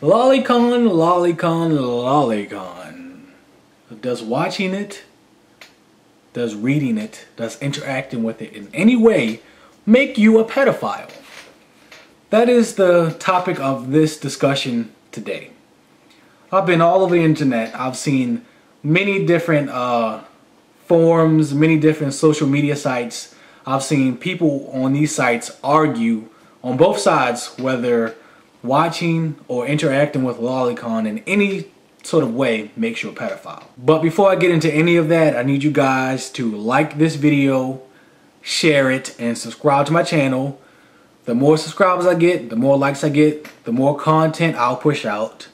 Lolicon, lolicon, lolicon. Does watching it, does reading it, does interacting with it in any way make you a pedophile? That is the topic of this discussion today. I've been all over the internet. I've seen many different forums, many different social media sites. I've seen people on these sites argue on both sides whether watching or interacting with lolicon in any sort of way makes you a pedophile. But before I get into any of that, I need you guys to like this video, share it, and subscribe to my channel. The more subscribers I get, the more likes I get, the more content I'll push out,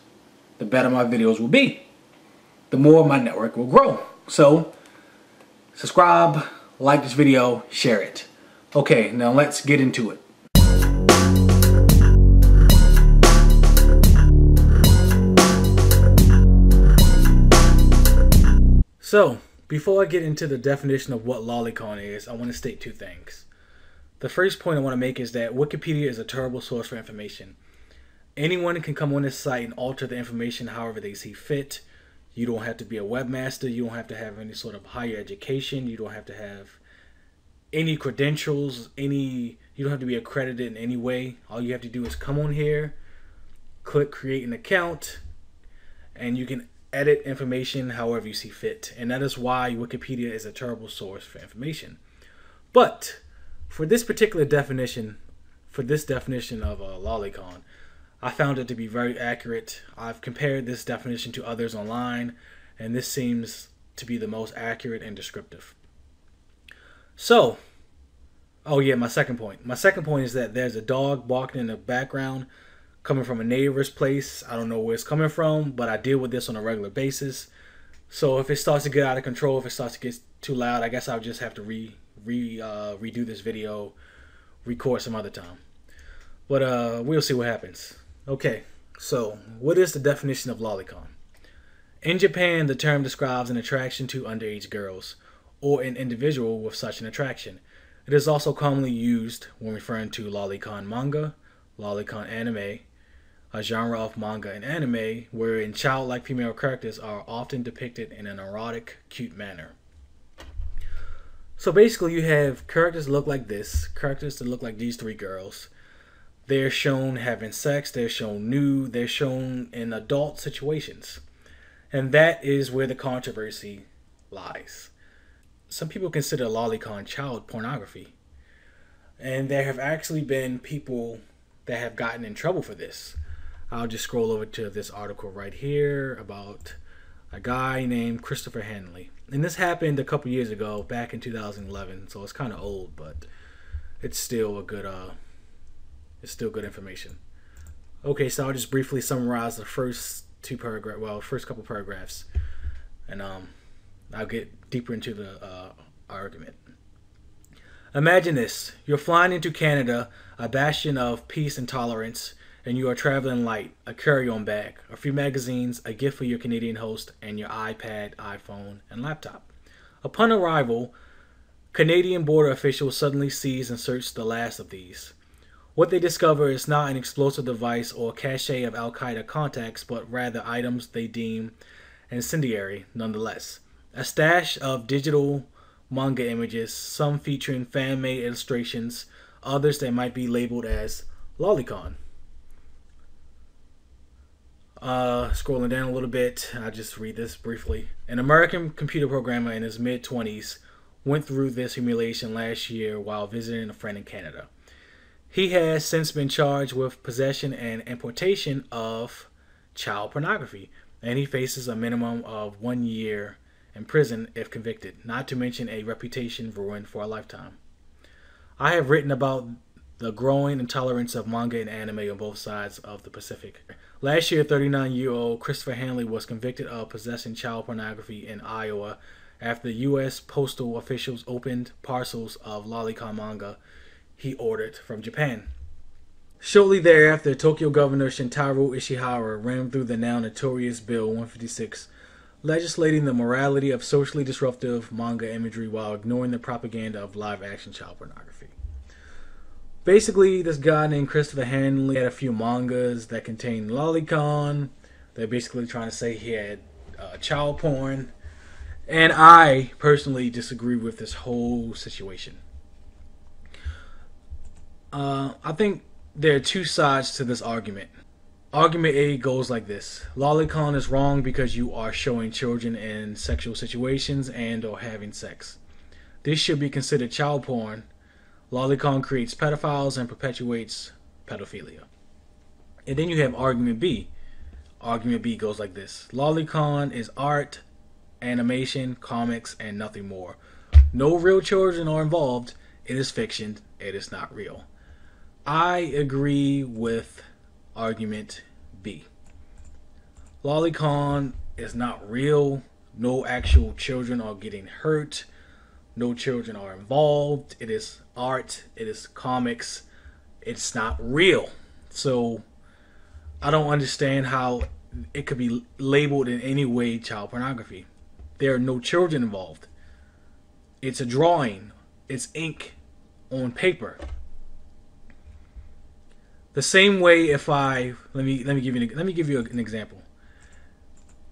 the better my videos will be. The more my network will grow. So, subscribe, like this video, share it. Okay, now let's get into it. So, before I get into the definition of what lolicon is, I want to state two things. The first point I want to make is that Wikipedia is a terrible source for information. Anyone can come on this site and alter the information however they see fit. You don't have to be a webmaster. You don't have to have any sort of higher education. You don't have to have any credentials. You don't have to be accredited in any way. All you have to do is come on here, click create an account, and you can edit information however you see fit. And that is why Wikipedia is a terrible source for information. But for this particular definition, of a lolicon, I found it to be very accurate. I've compared this definition to others online, and this seems to be the most accurate and descriptive. So, oh yeah, my second point. My second point is that there's a dog barking in the background coming from a neighbor's place. I don't know where it's coming from, but I deal with this on a regular basis. So if it starts to get out of control, if it starts to get too loud, I guess I'll just have to redo this video, record some other time. But we'll see what happens. Okay, so what is the definition of lolicon? In Japan, the term describes an attraction to underage girls, or an individual with such an attraction. It is also commonly used when referring to lolicon manga, lolicon anime, a genre of manga and anime wherein childlike female characters are often depicted in an erotic, cute manner. So basically you have characters that look like this, characters that look like these three girls. They're shown having sex, they're shown nude, they're shown in adult situations. And that is where the controversy lies. Some people consider lolicon child pornography. And there have actually been people that have gotten in trouble for this. I'll just scroll over to this article right here about a guy named Christopher Hanley. And this happened a couple years ago, back in 2011, so it's kind of old, but it's still a good good information. Okay, so I'll just briefly summarize the first couple paragraphs, and I'll get deeper into the argument. Imagine this. You're flying into Canada, a bastion of peace and tolerance, and you are traveling light, a carry-on bag, a few magazines, a gift for your Canadian host, and your iPad, iPhone, and laptop. Upon arrival, Canadian border officials suddenly seize and search the last of these. What they discover is not an explosive device or a cache of Al-Qaeda contacts, but rather items they deem incendiary nonetheless. A stash of digital manga images, some featuring fan-made illustrations, others that might be labeled as lolicon. Scrolling down a little bit, I'll just read this briefly. An American computer programmer in his mid-20s went through this humiliation last year while visiting a friend in Canada. He has since been charged with possession and importation of child pornography, and he faces a minimum of 1 year in prison if convicted, not to mention a reputation ruined for a lifetime. I have written about the growing intolerance of manga and anime on both sides of the Pacific. Last year, 39-year-old Christopher Hanley was convicted of possessing child pornography in Iowa after the U.S. postal officials opened parcels of lolicon manga he ordered from Japan. Shortly thereafter, Tokyo Governor Shintaro Ishihara ran through the now notorious Bill 156, legislating the morality of socially disruptive manga imagery while ignoring the propaganda of live-action child pornography. Basically, this guy named Christopher Hanley had a few mangas that contained Lolicon. They're basically trying to say he had child porn. And I personally disagree with this whole situation. I think there are two sides to this argument. Argument A goes like this. Lolicon is wrong because you are showing children in sexual situations and or having sex. This should be considered child porn. Lolicon creates pedophiles and perpetuates pedophilia. And then you have argument B. Argument B goes like this. Lolicon is art, animation, comics, and nothing more. No real children are involved. It is fiction. It is not real. I agree with argument B. Lolicon is not real. No actual children are getting hurt. No children are involved. It is art. It is comics. It's not real. So I don't understand how it could be labeled in any way child pornography. There are no children involved. It's a drawing. It's ink on paper. The same way if I let me give you an example.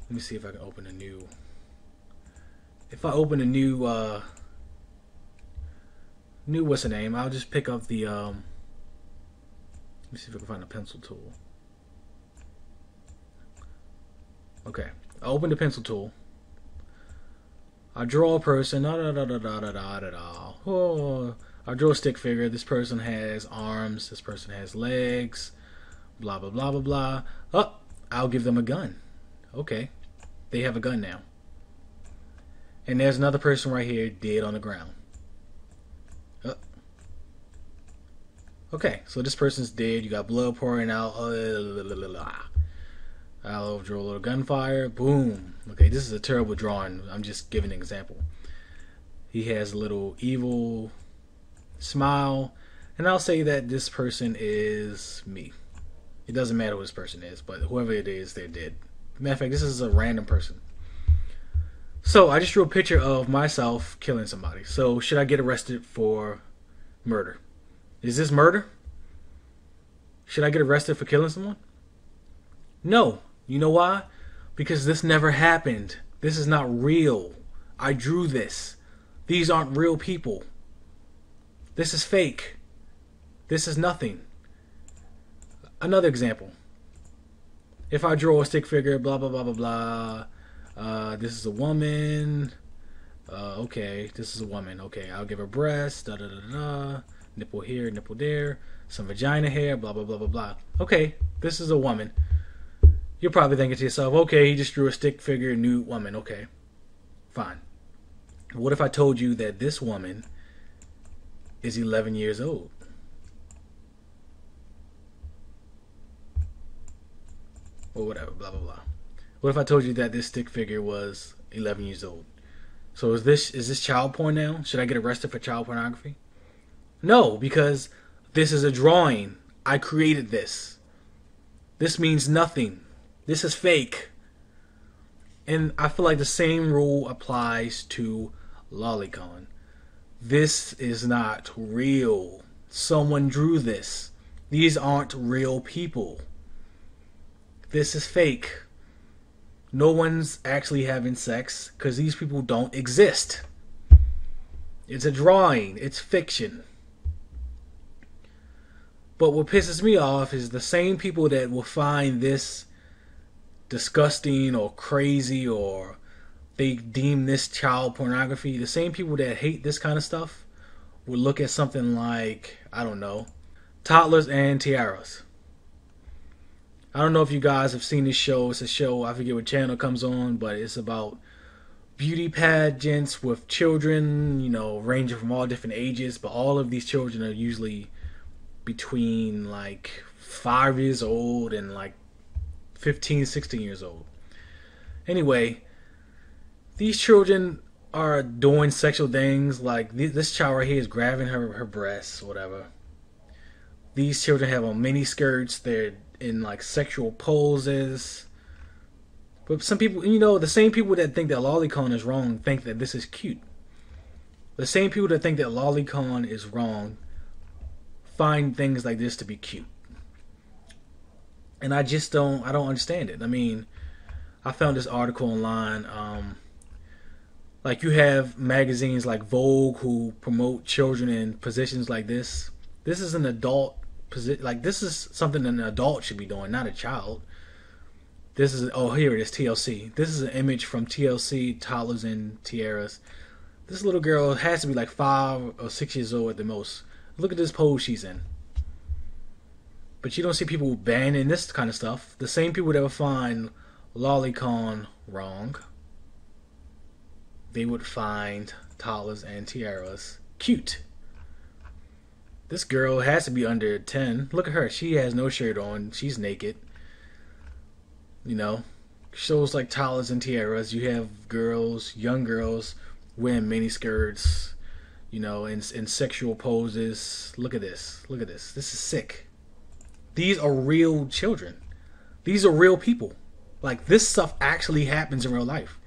Let me see if I can open a new. If I open a new what's the name? I'll just pick up the let me see if I can find a pencil tool. Okay, I open the pencil tool. I draw a person. Oh, I draw a stick figure. This person has arms. This person has legs. Blah blah blah blah blah. Oh, I'll give them a gun. Okay, they have a gun now. And there's another person right here, dead on the ground. Okay, so this person's dead. You got blood pouring out. I'll draw a little gunfire. Boom. Okay, this is a terrible drawing. I'm just giving an example. He has a little evil smile. And I'll say that this person is me. It doesn't matter who this person is, but whoever it is, they're dead. Matter of fact, this is a random person. So I just drew a picture of myself killing somebody. So should I get arrested for murder? Is this murder? Should I get arrested for killing someone? No. You know why? Because this never happened. This is not real. I drew this. These aren't real people. This is fake. This is nothing. Another example. If I draw a stick figure, blah, blah, blah, blah, blah. This is a woman. Okay, this is a woman. Okay, I'll give her breasts. Da, da, da, da. Nipple here, nipple there. Some vagina hair, blah, blah, blah, blah, blah. Okay, this is a woman. You're probably thinking to yourself, okay, he just drew a stick figure, nude woman. Okay, fine. What if I told you that this woman is 11 years old? Or whatever, blah, blah, blah. What if I told you that this stick figure was 11 years old? So is this child porn now? Should I get arrested for child pornography? No, because this is a drawing. I created this. This means nothing. This is fake. And I feel like the same rule applies to Lolicon. This is not real. Someone drew this. These aren't real people. This is fake. No one's actually having sex because these people don't exist. It's a drawing. It's fiction. But what pisses me off is the same people that will find this disgusting or crazy or they deem this child pornography, the same people that hate this kind of stuff would look at something like, I don't know, Toddlers and Tiaras. I don't know if you guys have seen this show. It's a show, I forget what channel it comes on, but it's about beauty pageants with children, you know, ranging from all different ages, but all of these children are usually between like 5 years old and like 15, 16 years old. Anyway, these children are doing sexual things like this child right here is grabbing her breasts, whatever. These children have on mini skirts. They're in like sexual poses. But some people, you know, the same people that think that Lolicon is wrong think that this is cute. The same people that think that Lolicon is wrong find things like this to be cute. And I don't understand it. I mean, I found this article online. Like, you have magazines like Vogue who promote children in positions like this. This is an adult position. Like, this is something an adult should be doing, not a child. This is, oh, here it is, TLC. This is an image from TLC, Toddlers and Tiaras. This little girl has to be like 5 or 6 years old at the most. Look at this pose she's in. But you don't see people banning this kind of stuff. The same people that would find Lolicon wrong, they would find Toddlers and Tiaras cute. This girl has to be under 10. Look at her. She has no shirt on. She's naked. You know, shows like Toddlers and Tiaras, you have girls, young girls, wearing mini skirts, you know, in sexual poses. Look at this. Look at this. This is sick. These are real children. These are real people. Like, this stuff actually happens in real life.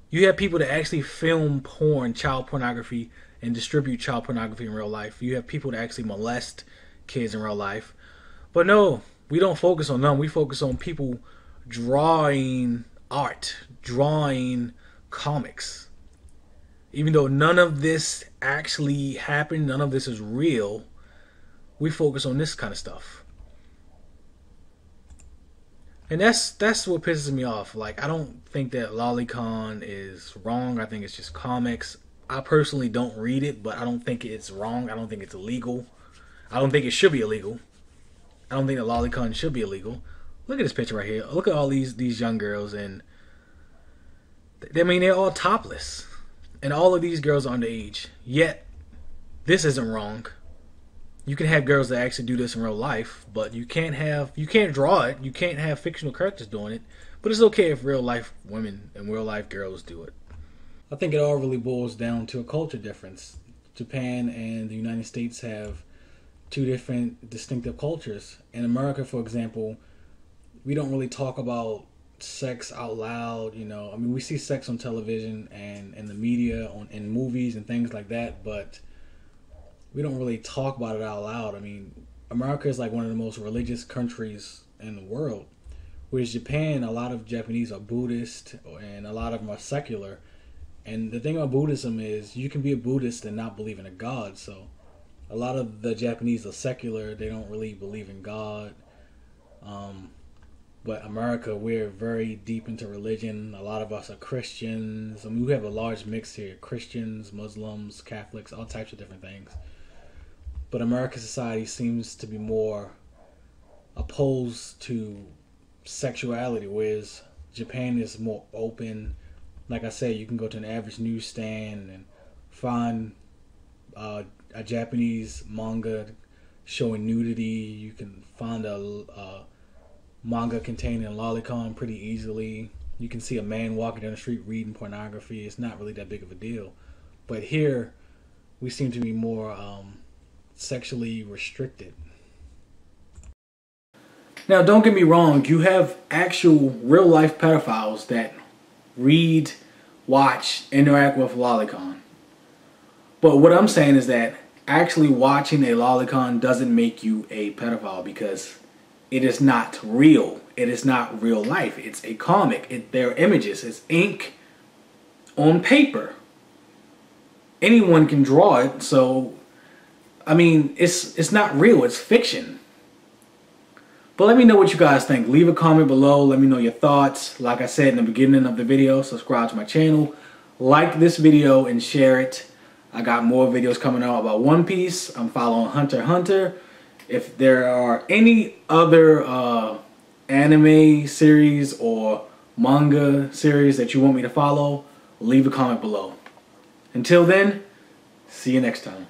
You have people that actually film porn, child pornography, and distribute child pornography in real life. You have people that actually molest kids in real life. But no, we don't focus on them. We focus on people drawing art, drawing comics. Even though none of this actually happened, none of this is real, we focus on this kind of stuff. And that's what pisses me off. Like, I don't think that Lolicon is wrong. I think it's just comics. I personally don't read it, but I don't think it's wrong. I don't think it's illegal. I don't think it should be illegal. I don't think that Lolicon should be illegal. Look at this picture right here. Look at all these young girls, and I mean, they're all topless, and all of these girls are underage. Yet, this isn't wrong. You can have girls that actually do this in real life, but you can't draw it. You can't have fictional characters doing it. But it's okay if real life women and real life girls do it. I think it all really boils down to a culture difference. Japan and the United States have two different distinctive cultures. In America, for example, we don't really talk about sex out loud. You know, I mean, we see sex on television and in the media, in movies and things like that, but we don't really talk about it out loud. I mean, America is like one of the most religious countries in the world. Whereas Japan, a lot of Japanese are Buddhist, and a lot of them are secular. And the thing about Buddhism is you can be a Buddhist and not believe in a God. So a lot of the Japanese are secular. They don't really believe in God. But America, we're very deep into religion. A lot of us are Christians. I mean, we have a large mix here. Christians, Muslims, Catholics, all types of different things. But American society seems to be more opposed to sexuality, whereas Japan is more open. Like I said, you can go to an average newsstand and find a Japanese manga showing nudity. You can find a manga containing lolicon pretty easily. You can see a man walking down the street reading pornography. It's not really that big of a deal. But here, we seem to be more sexually restricted. Now, don't get me wrong. You have actual real-life pedophiles that read, watch, interact with lolicon. But what I'm saying is that actually watching a lolicon doesn't make you a pedophile, because it is not real. It is not real life. It's a comic. They're images. It's ink on paper. Anyone can draw it. So, I mean, it's not real. It's fiction. But let me know what you guys think. Leave a comment below. Let me know your thoughts. Like I said in the beginning of the video, subscribe to my channel. Like this video and share it. I got more videos coming out about One Piece. I'm following Hunter x Hunter. If there are any other anime series or manga series that you want me to follow, leave a comment below. Until then, see you next time.